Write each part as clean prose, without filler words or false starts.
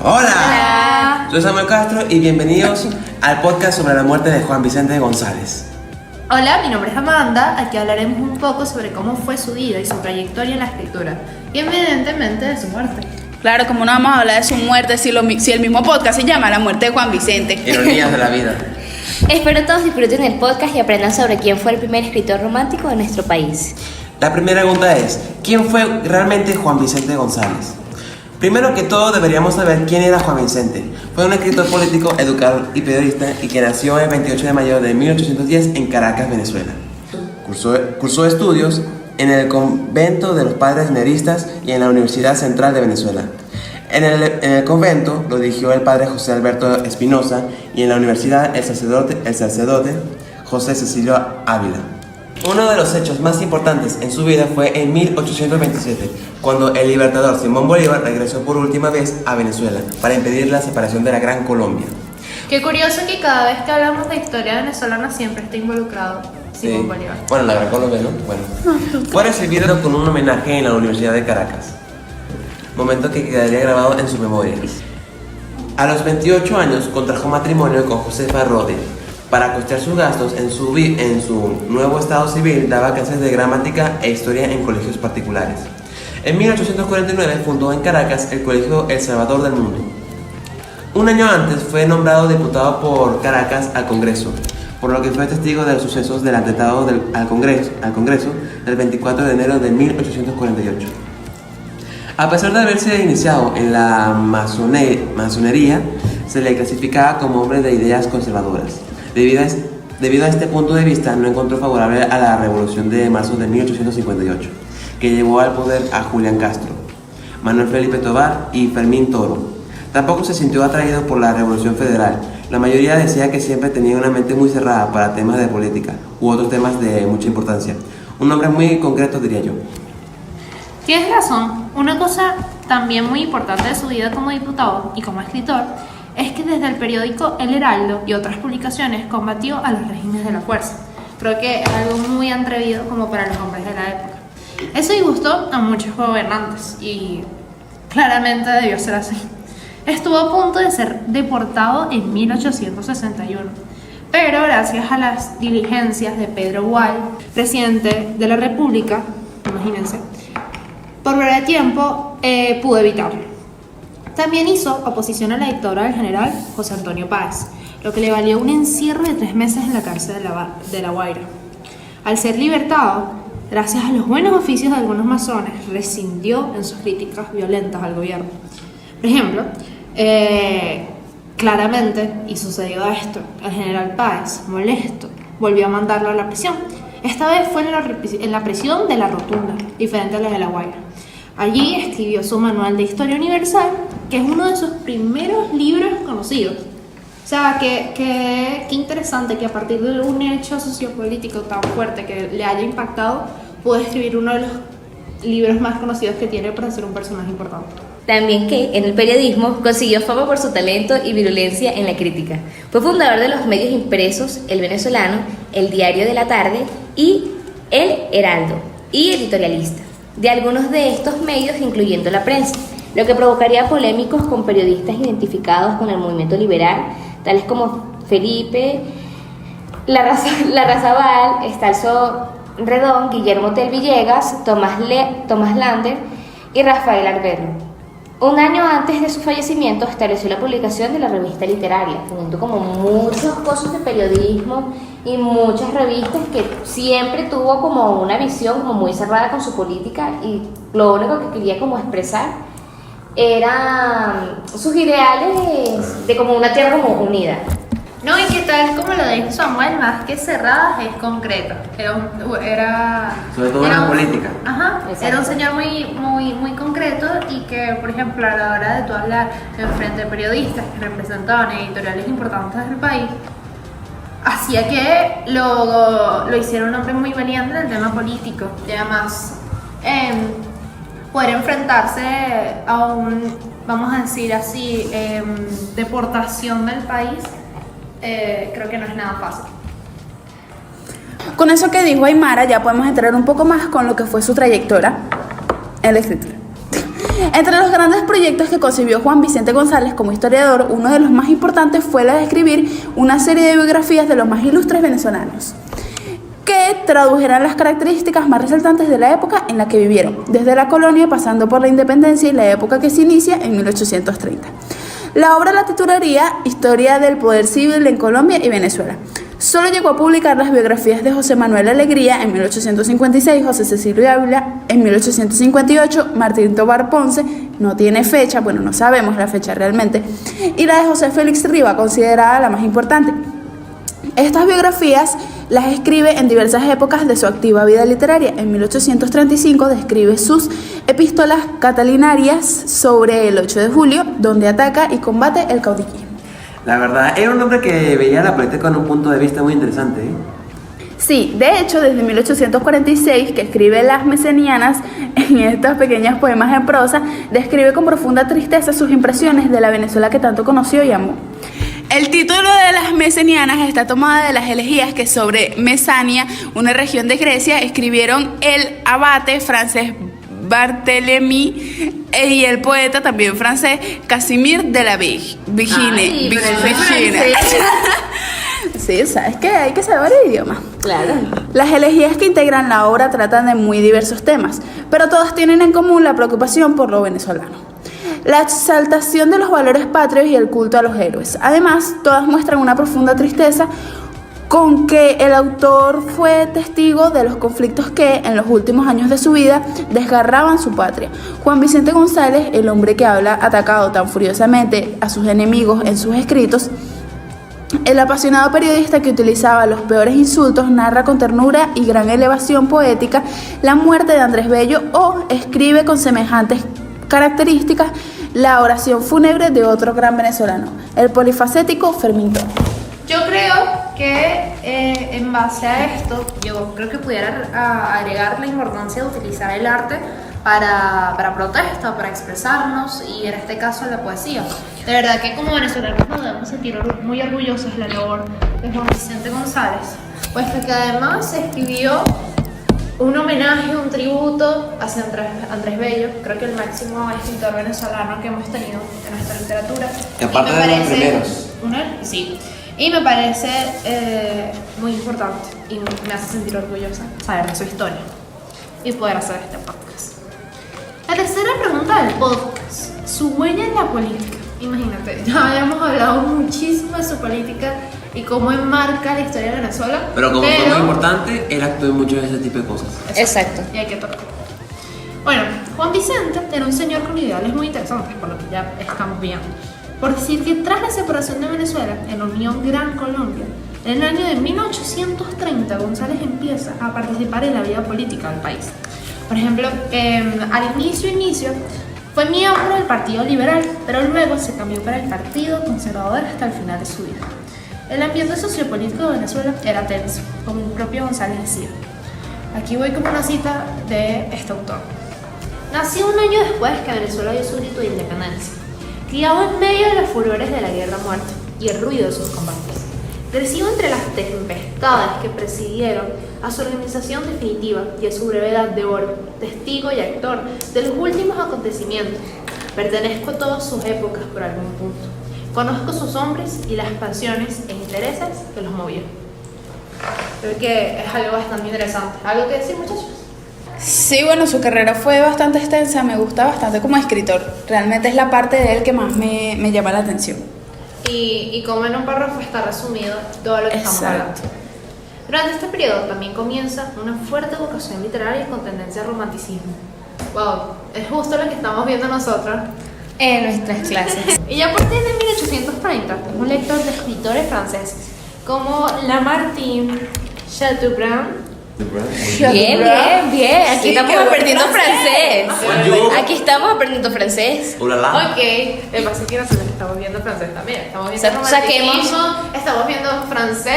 Hola. Hola. Soy Samuel Castro y bienvenidos al podcast sobre la muerte de Juan Vicente González. Hola, mi nombre es Amanda. Aquí hablaremos un poco sobre cómo fue su vida y su trayectoria en la escritura y evidentemente de su muerte. Claro, como no vamos a hablar de su muerte si el mismo podcast se llama La muerte de Juan Vicente. Ironías de la vida. Espero todos disfruten el podcast y aprendan sobre quién fue el primer escritor romántico de nuestro país. La primera pregunta es, ¿quién fue realmente Juan Vicente González? Primero que todo deberíamos saber quién era Juan Vicente. Fue un escritor político, educador y periodista y que nació el 28 de mayo de 1810 en Caracas, Venezuela. Cursó estudios en el convento de los padres neristas y en la Universidad Central de Venezuela. En el convento lo dirigió el padre José Alberto Espinosa y en la universidad el sacerdote José Cecilio Ávila. Uno de los hechos más importantes en su vida fue en 1827, cuando el libertador Simón Bolívar regresó por última vez a Venezuela para impedir la separación de la Gran Colombia. Qué curioso que cada vez que hablamos de historia venezolana siempre está involucrado Simón Bolívar. Bueno, la Gran Colombia, ¿no? Bueno. Fue recibido con un homenaje en la Universidad de Caracas, momento que quedaría grabado en su memoria. A los 28 años contrajo matrimonio con Josefa Rode. Para costear sus gastos en su nuevo estado civil, daba clases de gramática e historia en colegios particulares. En 1849 fundó en Caracas el Colegio El Salvador del Mundo. Un año antes fue nombrado diputado por Caracas al Congreso, por lo que fue testigo de los sucesos del atentado al Congreso del 24 de enero de 1848. A pesar de haberse iniciado en la masonería, se le clasificaba como hombre de ideas conservadoras. Debido a este punto de vista, no encontró favorable a la Revolución de marzo de 1858, que llevó al poder a Julián Castro, Manuel Felipe Tovar y Fermín Toro. Tampoco se sintió atraído por la Revolución Federal. La mayoría decía que siempre tenía una mente muy cerrada para temas de política u otros temas de mucha importancia. Un hombre muy concreto, diría yo. Tienes razón. Una cosa también muy importante de su vida como diputado y como escritor es que desde el periódico El Heraldo y otras publicaciones combatió a los regímenes de la fuerza. Creo que es algo muy atrevido como para los hombres de la época. Eso disgustó a muchos gobernantes y claramente debió ser así. Estuvo a punto de ser deportado en 1861, pero gracias a las diligencias de Pedro Gual, presidente de la República, imagínense, por breve tiempo pudo evitarlo. También hizo oposición a la dictadura del general José Antonio Páez, lo que le valió un encierro de 3 meses en la cárcel de La Guaira. Al ser libertado, gracias a los buenos oficios de algunos masones, rescindió en sus críticas violentas al gobierno. Por ejemplo, claramente, y sucedió esto, el general Páez, molesto, volvió a mandarlo a la prisión. Esta vez fue en la prisión de La Rotunda, diferente a la de La Guaira. Allí escribió su manual de Historia Universal, que es uno de sus primeros libros conocidos. O sea, que interesante que a partir de un hecho sociopolítico tan fuerte que le haya impactado, pudo escribir uno de los libros más conocidos que tiene para ser un personaje importante. También que en el periodismo consiguió fama por su talento y virulencia en la crítica. Fue fundador de los medios impresos El Venezolano, El Diario de la Tarde y El Heraldo, y editorialista de algunos de estos medios, incluyendo La Prensa, lo que provocaría polémicos con periodistas identificados con el movimiento liberal, tales como Felipe Larrazábal, Estalzo Redón, Guillermo Tell Villegas, Tomás Lander y Rafael Alberto. Un año antes de su fallecimiento estableció la publicación de la revista literaria, teniendo como muchos cursos de periodismo y muchas revistas, que siempre tuvo como una visión como muy cerrada con su política, y lo único que quería como expresar eran sus ideales de como una tierra como unida. No, y que tal como lo dijo Samuel, más que cerradas, es concreto. Sobre todo en la política. Ajá, Exacto. era un señor muy concreto, y que, por ejemplo, a la hora de tú hablar en frente de periodistas que representaban editoriales importantes del país, hacía que lo hiciera un hombre muy valiente en el tema político. Y además, poder enfrentarse a un, vamos a decir así, deportación del país, creo que no es nada fácil. Con eso que dijo Aymara, ya podemos entrar un poco más con lo que fue su trayectoria en la escritura. Entre los grandes proyectos que concibió Juan Vicente González como historiador, uno de los más importantes fue la de escribir una serie de biografías de los más ilustres venezolanos, que tradujeran las características más resaltantes de la época en la que vivieron, desde la colonia pasando por la independencia y la época que se inicia en 1830. La obra la titularía Historia del Poder Civil en Colombia y Venezuela. Solo llegó a publicar las biografías de José Manuel Alegría en 1856, José Cecilio Ávila en 1858, Martín Tobar Ponce, no tiene fecha, bueno, no sabemos la fecha realmente, y la de José Félix Riva, considerada la más importante. Estas biografías las escribe en diversas épocas de su activa vida literaria. En 1835 describe sus epístolas catalinarias sobre el 8 de julio, donde ataca y combate el caudillismo. La verdad, era un hombre que veía la política con un punto de vista muy interesante, ¿eh? Sí, de hecho, desde 1846, que escribe Las Mesenianas, en estos pequeños poemas en prosa, describe con profunda tristeza sus impresiones de la Venezuela que tanto conoció y amó. El título de Las Mesenianas está tomada de las elegías que sobre Mesania, una región de Grecia, escribieron el abate francés Barthélemy y el poeta también francés Casimir de la Vigine. Sí, sabes que hay que saber el idioma. Claro. Las elegías que integran la obra tratan de muy diversos temas, pero todas tienen en común la preocupación por lo venezolano, la exaltación de los valores patrios y el culto a los héroes. Además, todas muestran una profunda tristeza con que el autor fue testigo de los conflictos que en los últimos años de su vida desgarraban su patria. Juan Vicente González, el hombre que habla atacado tan furiosamente a sus enemigos en sus escritos, el apasionado periodista que utilizaba los peores insultos, narra con ternura y gran elevación poética la muerte de Andrés Bello o escribe con semejantes características la oración fúnebre de otro gran venezolano, el polifacético Fermín Torres. Yo creo que en base a esto, yo creo que pudiera agregar la importancia de utilizar el arte para protesta, para expresarnos y en este caso la poesía. De verdad que como venezolanos nos debemos sentir muy orgullosos de la labor de Juan Vicente González, puesto que además escribió un homenaje, un tributo hacia Andrés Bello, creo que el máximo escritor venezolano que hemos tenido en nuestra literatura. Que aparte de los primeros. Sí. Y me parece muy importante y me hace sentir orgullosa saber de su historia y poder hacer este podcast. La tercera pregunta del podcast, su huella en la política. Imagínate, ya habíamos hablado muchísimo de su política y cómo enmarca la historia de Venezuela. Pero como fue muy importante, él actuó en mucho de ese tipo de cosas. Exacto. Y hay que tocar. Bueno, Juan Vicente era un señor con ideales muy interesantes, por lo que ya estamos viendo. Por decir que tras la separación de Venezuela en la Unión Gran Colombia, en el año de 1830 González empieza a participar en la vida política del país. Por ejemplo, al inicio fue miembro del Partido Liberal, pero luego se cambió para el Partido Conservador hasta el final de su vida. El ambiente sociopolítico de Venezuela era tenso, como el propio González decía. Aquí voy con una cita de este autor. Nació un año después que Venezuela dio su grito de independencia, criado en medio de los furores de la guerra muerta y el ruido de sus combates. Creció entre las tempestades que presidieron a su organización definitiva y a su brevedad de oro, testigo y actor de los últimos acontecimientos. Pertenezco a todas sus épocas por algún punto. Conozco sus hombres y las pasiones e intereses que los movieron. Creo que es algo bastante interesante. ¿Algo que decir, muchachos? Sí, bueno, su carrera fue bastante extensa, me gusta bastante como escritor. Realmente es la parte de él que más me llama la atención. Y como en un párrafo está resumido todo lo que estamos hablando. Durante este periodo también comienza una fuerte vocación literaria con tendencia al romanticismo. Wow, es justo lo que estamos viendo nosotros En nuestras clases. Y ya a partir de 1830, es un lector de escritores franceses como Lamartine, Chateaubriand. Bien. Aquí Sí, estamos qué buen aprendiendo francés. francés. Aquí estamos aprendiendo francés. Ulala. Ok, me pasa que nosotros estamos viendo francés también. Estamos viendo Saquemos. romanticismo, estamos viendo francés,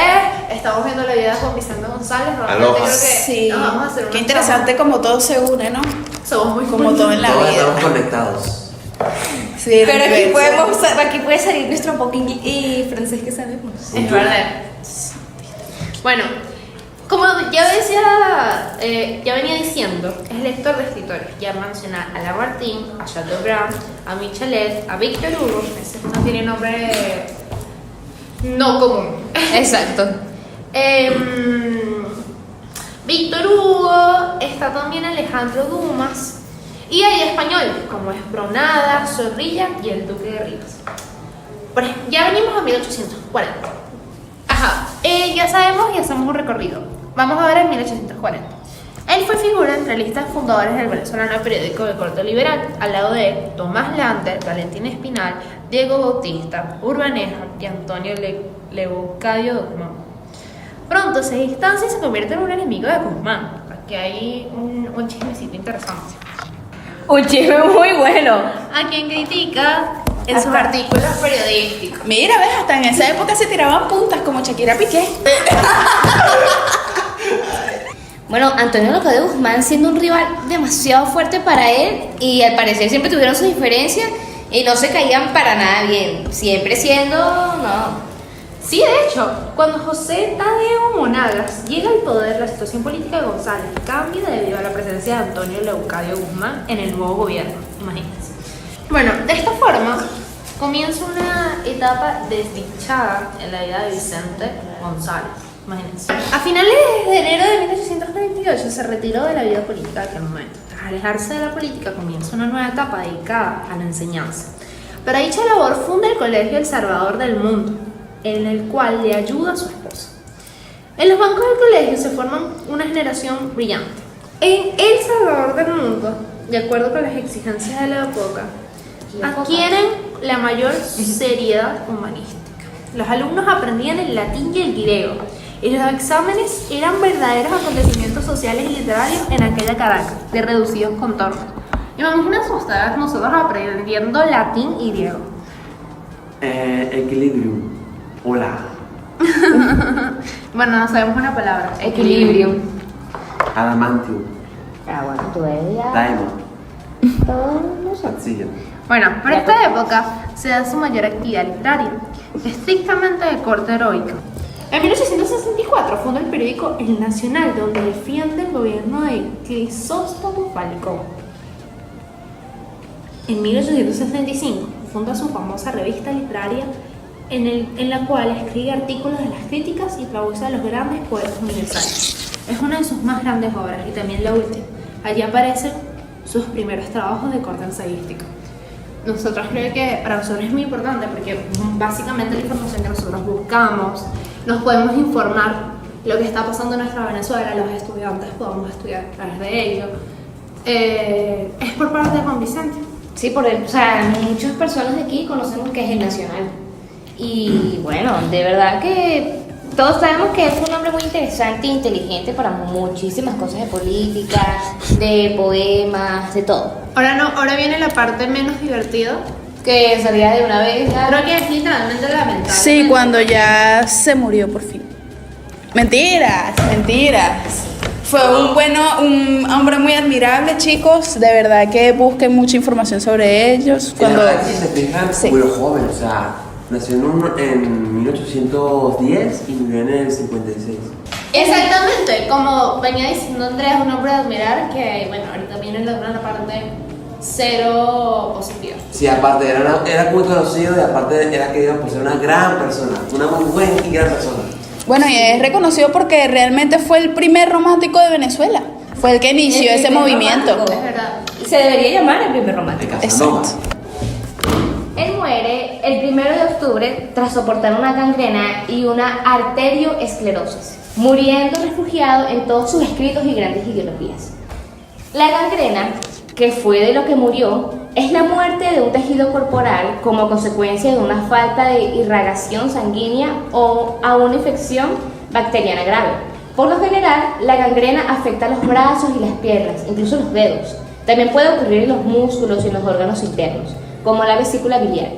estamos viendo la vida de Juan Vicente González. Realmente Aloha. creo que Sí, nos vamos a hacer una qué interesante como todo se une, ¿no? Somos muy Como todo en la Todos vida. estamos conectados. Sí, Pero universo. aquí puede salir nuestro poco y francés que sabemos. Es verdad. Bueno, Como ya venía diciendo, es lector de escritores. Ya menciona a Lamartine, a Chateaubriand, a Michelet, a Victor Hugo. Ese no tiene nombre no común. Exacto. Víctor Hugo, está también Alejandro Dumas. Y hay españoles como Espronada, Zorrilla y el Duque de Rivas. Por ejemplo, ya venimos a 1840. Ajá, ya sabemos y hacemos un recorrido. Vamos a ver en 1840. Él fue figura entre listas fundadores del venezolano periódico de corte liberal, al lado de Tomás Lanter, Valentín Espinal, Diego Bautista, Urbaneja y Antonio Leucadio de Guzmán. Pronto se distancia y se convierte en un enemigo de Guzmán. Aquí hay un chismecito interesante. Un chisme muy bueno. A quien critica en sus artículos periodísticos. Mira, ves, hasta en esa época se tiraban puntas como Shakira Piqué. Bueno, Antonio Leucadio de Guzmán siendo un rival demasiado fuerte para él y al parecer siempre tuvieron sus diferencias y no se caían para nada bien. Siempre siendo, no. Sí, de hecho, cuando José Tadeo Monagas llega al poder, la situación política de González cambia debido a la presencia de Antonio Leucadio Guzmán en el nuevo gobierno. Imagínense. Bueno, de esta forma comienza una etapa desdichada en la vida de Vicente González. Imagínense. A finales de enero de 1838 se retiró de la vida política de aquel momento. Tras alejarse de la política comienza una nueva etapa dedicada a la enseñanza. Para dicha labor funda el Colegio El Salvador del Mundo, en el cual le ayuda a su esposa. En los bancos del colegio se forma una generación brillante. En El Salvador del Mundo, de acuerdo con las exigencias de la época, adquieren la mayor seriedad humanística. Los alumnos aprendían el latín y el griego, y los exámenes eran verdaderos acontecimientos sociales y literarios en aquella Caracas, de reducidos contornos. Imagínense ustedes nosotros aprendiendo latín y griego. Equilibrium. Hola. Bueno, no sabemos una palabra. Equilibrio. Adamantium. Ah, bueno, tú eres ya. Diamond. Todo nosotros. Siguiente. Bueno, para esta época se da su mayor actividad literaria, estrictamente de corte heroica. En 1864 funda el periódico El Nacional, donde defiende el gobierno de Crisóstomo Falcón. En 1865 funda su famosa revista literaria, en la cual escribe artículos de las críticas y traduce a los grandes poetas universales. Es una de sus más grandes obras y también la última. Allí aparecen sus primeros trabajos de corte ensayístico. Nosotros creo que para nosotros es muy importante porque básicamente la información que nosotros buscamos, nos podemos informar lo que está pasando en nuestra Venezuela, los estudiantes podemos estudiar a través de ello. Es por parte de Juan Vicente. Sí, o sea, muchas personas de aquí conocemos que es el Nacional. Y bueno, de verdad que todos sabemos que es un hombre muy interesante e inteligente para muchísimas cosas de política, de poemas, de todo. Ahora viene la parte menos divertida. Que salía de una vez ya. Creo que es literalmente lamentable. Sí, cuando ya se murió por fin. Mentiras, mentiras. Fue un hombre muy admirable, chicos. De verdad que busquen mucha información sobre ellos. Cuando Si se fijan, sí. murió joven, o sea, nació en 1810 y murió en el 56. Exactamente, como venía diciendo Andrea, es un hombre de admirar que, bueno, ahorita viene la parte cero positiva. Sí, aparte era muy conocido y aparte era querido por ser una gran persona, una muy buena y gran persona. Bueno, y es reconocido porque realmente fue el primer romántico de Venezuela. Fue el que inició El ese primer movimiento. romántico. Es verdad. Se debería llamar el primer romántico. De Casanova. Exacto. Él muere el 1 de octubre tras soportar una gangrena y una arterioesclerosis, muriendo refugiado en todos sus escritos y grandes ideologías. La gangrena, que fue de lo que murió, es la muerte de un tejido corporal como consecuencia de una falta de irrigación sanguínea o a una infección bacteriana grave. Por lo general, la gangrena afecta a los brazos y las piernas, incluso los dedos. También puede ocurrir en los músculos y en los órganos internos, como la vesícula biliar.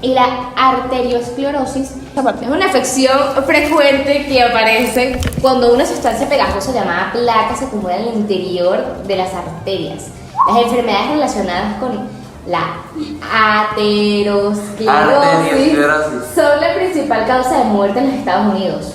Y la arteriosclerosis es una afección frecuente que aparece cuando una sustancia pegajosa llamada placa se acumula en el interior de las arterias. Las enfermedades relacionadas con la aterosclerosis son la principal causa de muerte en los Estados Unidos.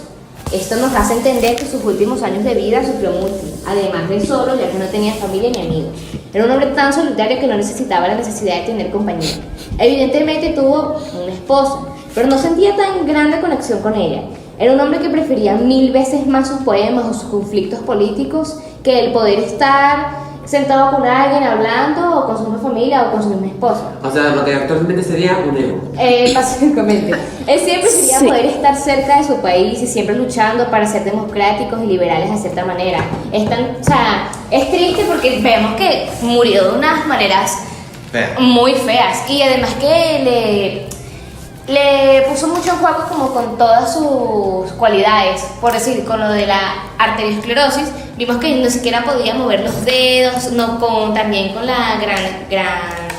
Esto nos hace entender que sus últimos años de vida sufrió mucho, además de solo, ya que no tenía familia ni amigos. Era un hombre tan solitario que no necesitaba la necesidad de tener compañía. Evidentemente tuvo una esposa, pero no sentía tan grande conexión con ella. Era un hombre que prefería 1000 veces más sus poemas o sus conflictos políticos que el poder estar sentado con alguien hablando o con su misma familia o con su misma esposa. O sea, lo que actualmente sería un ego. Básicamente. Él siempre quería Sí. poder estar cerca de su país y siempre luchando para ser democráticos y liberales de cierta manera. O sea, es triste porque vemos que murió de unas maneras Fea. muy feas y además que le puso mucho en juego como con todas sus cualidades, por decir, con lo de la arteriosclerosis, vimos que no siquiera podía mover los dedos, también con la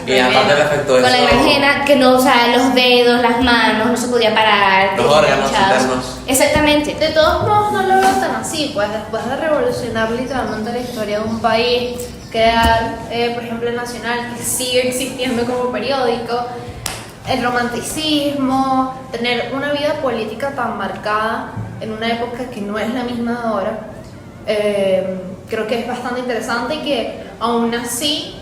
Y aparte le afectó con la eso. granjena, que no, o sea, los dedos, las manos, no se podía parar. Los tenía órganos hinchados. internos. Exactamente. De todos modos, no lo veo tan así, pues después de revolucionar literalmente la historia de un país, crear, por ejemplo, el Nacional, que sigue existiendo como periódico, el romanticismo, tener una vida política tan marcada en una época que no es la misma de ahora, creo que es bastante interesante y que aún así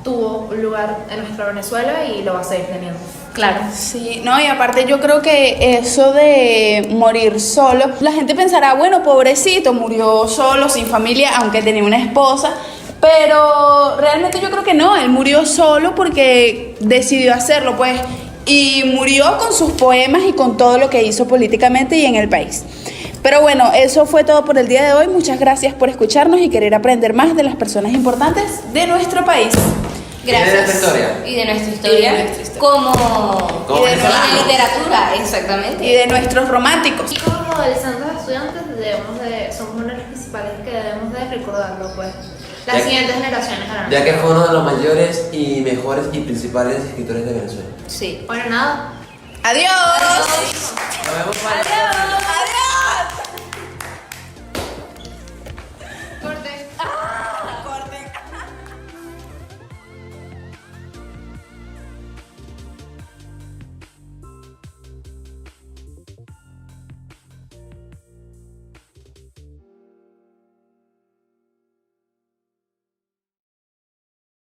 tuvo un lugar en nuestra Venezuela y lo va a seguir teniendo. Claro. Sí, no, y aparte yo creo que eso de morir solo, la gente pensará, bueno, pobrecito, murió solo, sin familia, aunque tenía una esposa, pero realmente yo creo que no, él murió solo porque decidió hacerlo, pues, y murió con sus poemas y con todo lo que hizo políticamente y en el país. Pero bueno, eso fue todo por el día de hoy. Muchas gracias por escucharnos y querer aprender más de las personas importantes de nuestro país. Gracias. Y de nuestra historia. Y de nuestra historia. Y de nuestra historia. Como y de venezolanos. nuestra literatura, exactamente. Y de nuestros románticos. Y como adolescentes estudiantes somos uno de los principales que debemos de recordarlo, pues. Las Ya- siguientes generaciones harán. Ya que fue uno de los mayores y mejores y principales escritores de Venezuela. Sí. Bueno, nada. Adiós. Nos vemos mañana.